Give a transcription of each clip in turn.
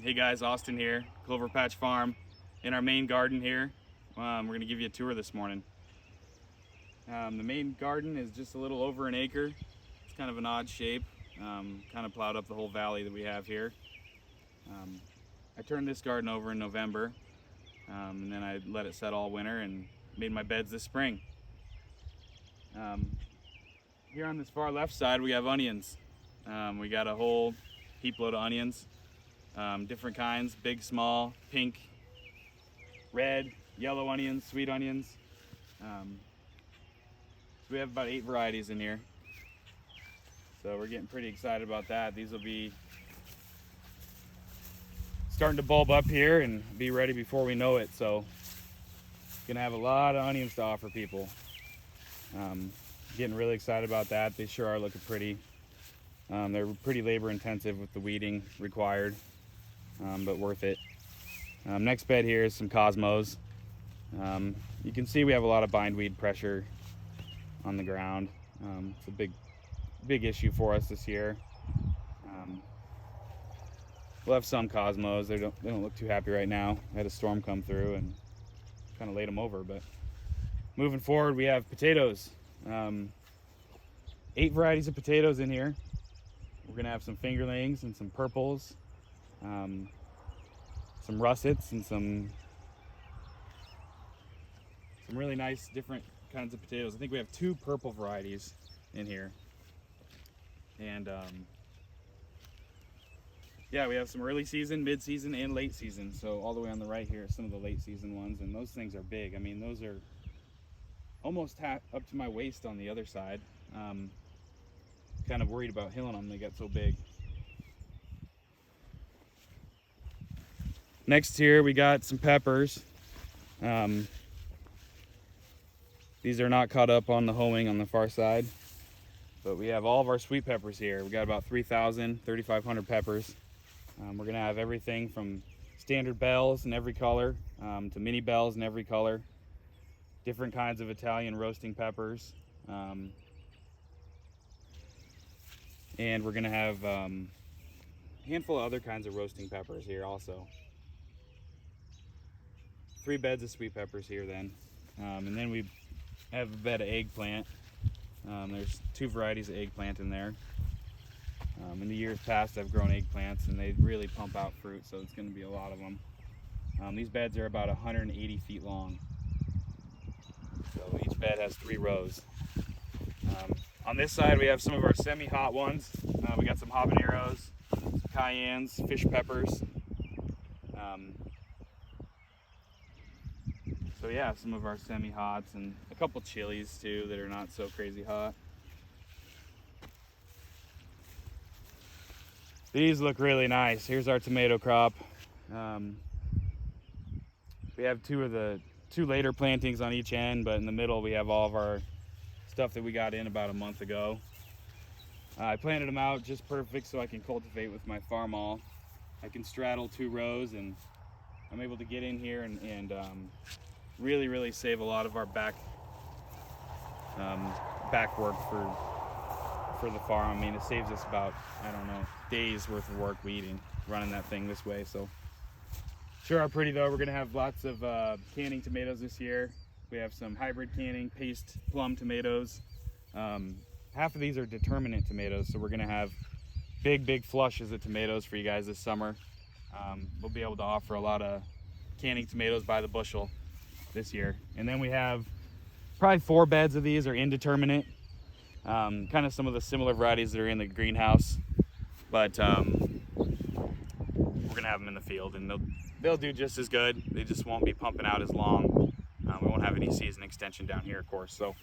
Hey guys, Austin here, Clover Patch Farm, in our main garden here. We're going to give you a tour this morning. The main garden is just a little over an acre. It's kind of an odd shape, kind of plowed up the whole valley that we have here. I turned this garden over in November, and then I let it set all winter and made my beds this spring. Here on this far left side we have onions. We got a whole heap load of onions. Different kinds, big, small, pink, red, yellow onions, sweet onions. So we have about 8 varieties in here. So we're getting pretty excited about that. These will be starting to bulb up here and be ready before we know it. So gonna have a lot of onions to offer people. Getting really excited about that. They sure are looking pretty. They're pretty labor intensive with the weeding required, but worth it. Next bed here is some cosmos. You can see we have a lot of bindweed pressure on the ground. It's a big issue for us this year. We'll have some cosmos. They don't look too happy right now. I had a storm come through and kind of laid them over. But moving forward, we have potatoes. 8 varieties of potatoes in here. We're gonna have some fingerlings and some purples, some russets, and some really nice different kinds of potatoes. I think we have 2 purple varieties in here. And yeah, we have some early season, mid season, and late season. So all the way on the right here are some of the late season ones, and those things are big. I mean, those are almost up to my waist on the other side. Kind of worried about hilling them, they got so big. Next here we got some peppers. These are not caught up on the hoeing on the far side, but we have all of our sweet peppers here. We got about 3,500 peppers. We're gonna have everything from standard bells in every color to mini bells in every color, different kinds of Italian roasting peppers. And we're gonna have a handful of other kinds of roasting peppers here also. 3 beds of sweet peppers here then. And then we have a bed of eggplant. There's 2 varieties of eggplant in there. In the years past I've grown eggplants and they really pump out fruit, so it's gonna be a lot of them. These beds are about 180 feet long. So each bed has 3 rows. On this side we have some of our semi-hot ones. We got some habaneros, some cayennes, fish peppers. So yeah, some of our semi-hots and a couple chilies too that are not so crazy hot. These look really nice. Here's our tomato crop. We have 2 later plantings on each end, but in the middle we have all of our stuff that we got in about a month ago. I planted them out just perfect so I can cultivate with my Farmall. I can straddle 2 rows and I'm able to get in here and really save a lot of our back work for the farm. I mean, it saves us about, I don't know, days worth of work weeding, running that thing this way. So sure are pretty though. We're gonna have lots of canning tomatoes this year. We have some hybrid canning, paste plum tomatoes. Half of these are determinate tomatoes, so we're gonna have big flushes of tomatoes for you guys this summer. We'll be able to offer a lot of canning tomatoes by the bushel this year. And then we have probably 4 beds of these are indeterminate. Kind of some of the similar varieties that are in the greenhouse, but we're gonna have them in the field and they'll do just as good. They just won't be pumping out as long. We won't have any season extension down here, of course. So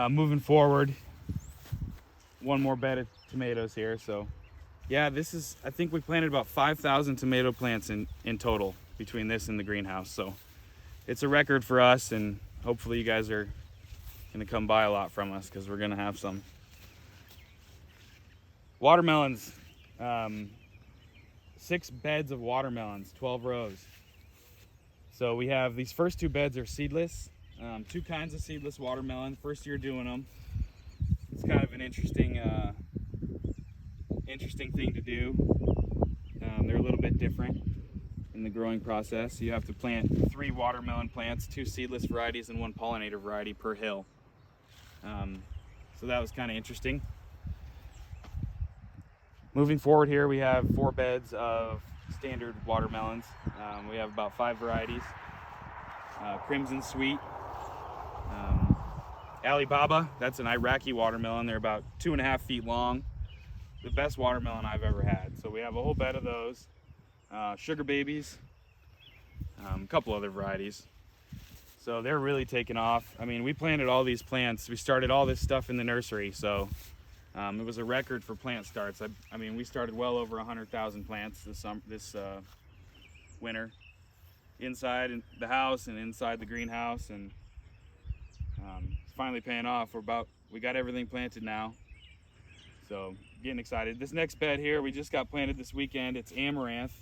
moving forward, 1 more bed of tomatoes here. So yeah, I think we planted about 5,000 tomato plants in total between this and the greenhouse. So it's a record for us, and hopefully you guys are gonna come buy a lot from us because we're gonna have some. Watermelons, 6 beds of watermelons, 12 rows. So we have these first 2 beds are seedless, 2 kinds of seedless watermelon. First year doing them. It's kind of an interesting thing to do. They're a little bit different in the growing process. You have to plant 3 watermelon plants, 2 seedless varieties and 1 pollinator variety per hill. So that was kind of interesting. Moving forward here, we have 4 beds of standard watermelons. We have about 5 varieties. Crimson Sweet, Alibaba, that's an Iraqi watermelon. They're about 2.5 feet long. The best watermelon I've ever had. So we have a whole bed of those. Sugar Babies, a couple other varieties. So they're really taking off. I mean, we planted all these plants. We started all this stuff in the nursery, so it was a record for plant starts. I mean, we started well over 100,000 plants this winter, inside the house and inside the greenhouse, and it's finally paying off. We got everything planted now, so getting excited. This next bed here, we just got planted this weekend. It's amaranth.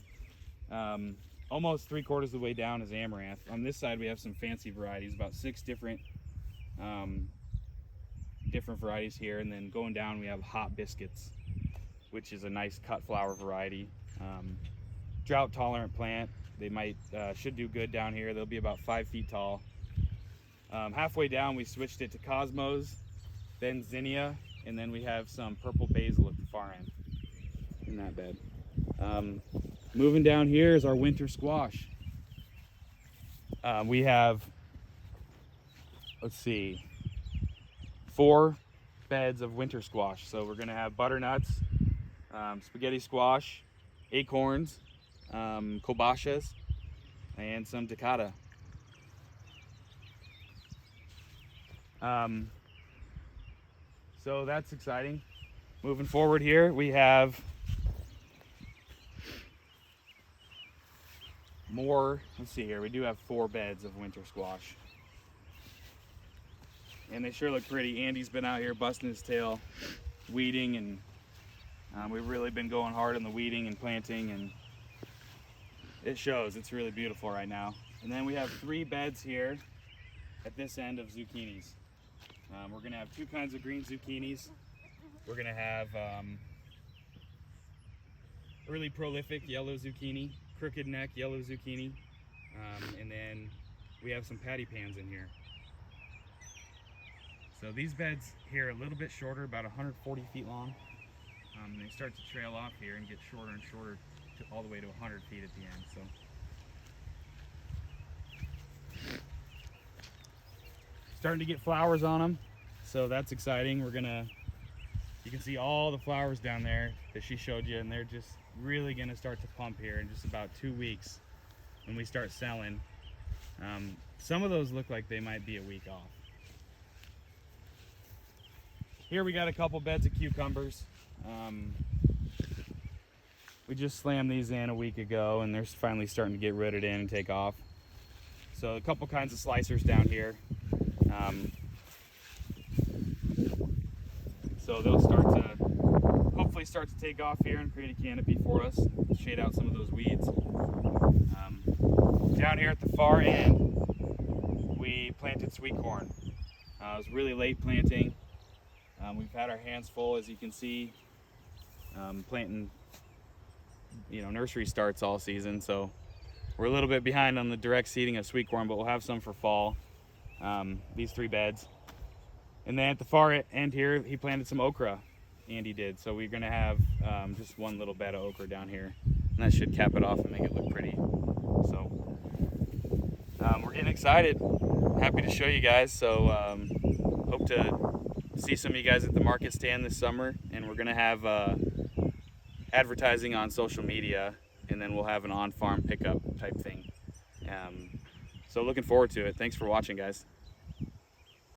Almost 3/4 of the way down is amaranth. On this side, we have some fancy varieties, about 6 different varieties here, and then going down we have Hot Biscuits, which is a nice cut flower variety. Drought tolerant plant. They should do good down here. They'll be about 5 feet tall. Halfway down we switched it to Cosmos, then Zinnia, and then we have some purple basil at the far end in that bed. Moving down here is our winter squash. We have, let's see, 4 beds of winter squash. So we're gonna have butternuts, spaghetti squash, acorns, kobashas, and some delicata. So that's exciting. Moving forward here, we have more. Let's see here. We do have 4 beds of winter squash, and they sure look pretty. Andy's been out here busting his tail, weeding, and we've really been going hard on the weeding and planting, and it shows. It's really beautiful right now. And then we have 3 beds here at this end of zucchinis. We're gonna have 2 kinds of green zucchinis. We're gonna have really prolific yellow zucchini, crooked neck yellow zucchini, and then we have some patty pans in here. So these beds here are a little bit shorter, about 140 feet long. They start to trail off here and get shorter and shorter all the way to 100 feet at the end. So starting to get flowers on them, so that's exciting. You can see all the flowers down there that she showed you, and they're just really gonna start to pump here in just about 2 weeks when we start selling. Some of those look like they might be a week off. Here we got a couple beds of cucumbers. We just slammed these in a week ago, and they're finally starting to get rooted in and take off. So a couple kinds of slicers down here. So they'll hopefully start to take off here and create a canopy for us, shade out some of those weeds. Down here at the far end, we planted sweet corn. It was really late planting. We've had our hands full, as you can see, planting, nursery starts all season, so we're a little bit behind on the direct seeding of sweet corn, but we'll have some for fall. These 3 beds. And then at the far end here, he planted some okra, Andy did. So we're gonna have just 1 little bed of okra down here, and that should cap it off and make it look pretty. So we're getting excited. Happy to show you guys. So hope to see some of you guys at the market stand this summer, and we're gonna have advertising on social media, and then we'll have an on-farm pickup type thing. So looking forward to it. Thanks for watching, guys.